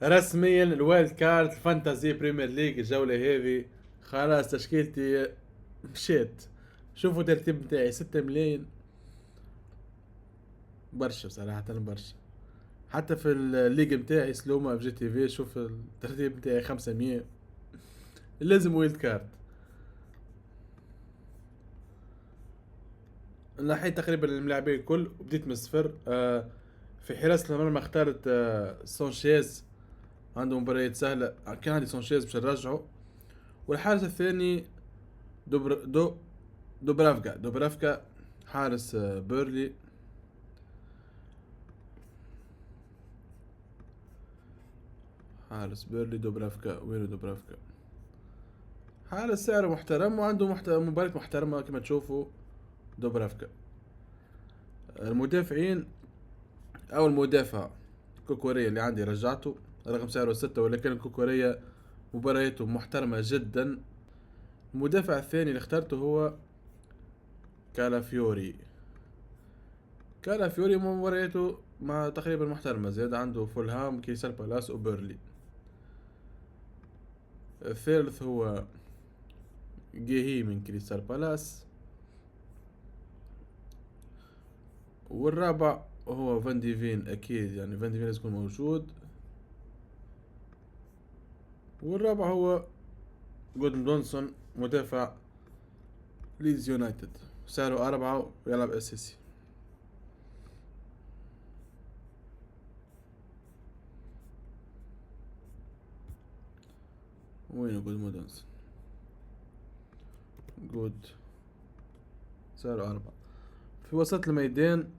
رسميا الوايلد كارد الفانتازي بريمير ليج الجولة هذه خلاص تشكيلتي مشيت. شوفوا الترتيب بتاعي 6 ملايين، برشا صراحة برشا. حتى في الليج بتاعي سلوما في جي تي في شوف الترتيب بتاعي 500. لازم وايلد كارد. نحيت تقريبا الملاعبين الكل وبديت من الصفر. في حراسة المرمى اخترت سونشيز، عنده مباريات سهلة. كان عندي سونشيز باش نرجعه. والحارس الثاني دوبر دو دوبرافكا حارس بيرلي. حارس بيرلي دوبرافكا، وينو دوبرافكا؟ حارس سعره محترم وعنده مباراة محترمة كما تشوفوا. دوبرافكا. المدافعين، أول مدافع كوكوريا اللي عندي رجعته رقم سعره 6، ولكن كوكوريا مبارياته محترمة جدا. المدافع الثاني اللي اخترته هو كالافيوري. كالافيوري مبارياته مع تقريبا محترمة زيادة، عنده فولهام كريستال بالاس وبيرلي. الثالث هو جيهي من كريستال بالاس. والرابع هو فان ديفين، اكيد يعني فان ديفين لازم يكون موجود. والرابع هو جودن دونسون مدافع ليدز يونايتد، سعره 4 ويلعب اساسي. وين جود دونسون؟ جود سعره 4. في وسط الميدان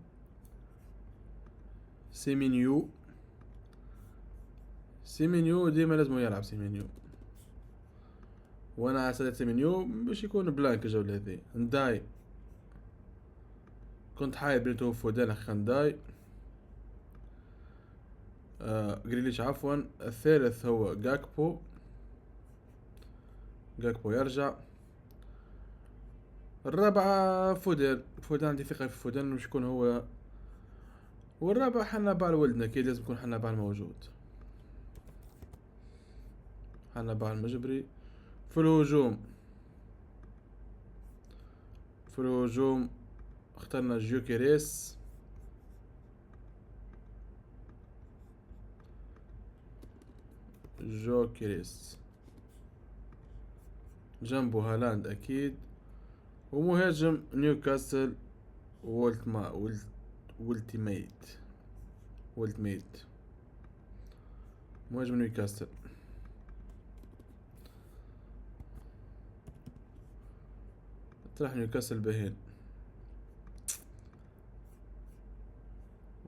سيمينيو. سيمينيو ديما لازم يلعب سيمينيو، وانا على سيد سيمينيو باش يكون بلانك الجولة هذي. نداي كنت حايل بين فودان خنداي. جريليش عفوا. الثالث هو جاكبو. جاكبو يرجع. الرابعة فودان عندي ثقة في فودان مش يكون هو. والرابع حنا بال ولدنا، كي لازم يكون حنا بال موجود. حنا بال مجبري. في الهجوم، في الهجوم اخترنا جوكيريس. جوكيريس جنبه هالاند اكيد. ومهاجم نيوكاسل ولتميت. مهاجم نيوكاسل. طرح نيوكاسل بهين.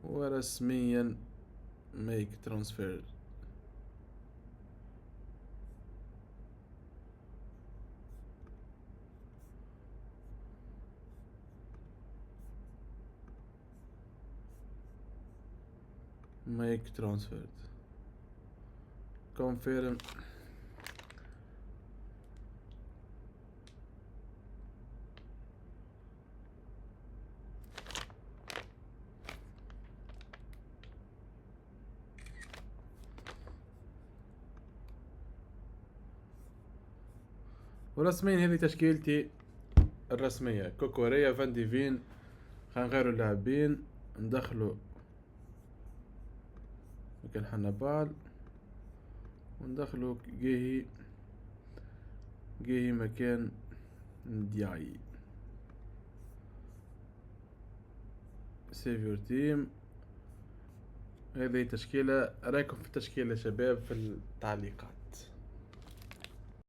ورسميا ميك ترانسفير. ميك ترانسفير كونفيرم. ورسميا هذه تشكيلتي الرسمية. كوكوريا فان ديفين. غنغيرو اللاعبين، ندخلو مكان حنبال، وندخلو جيهي مكان دياي. سيف يور تيم. هذه تشكيلة. رايكم في التشكيلة شباب في التعليقات.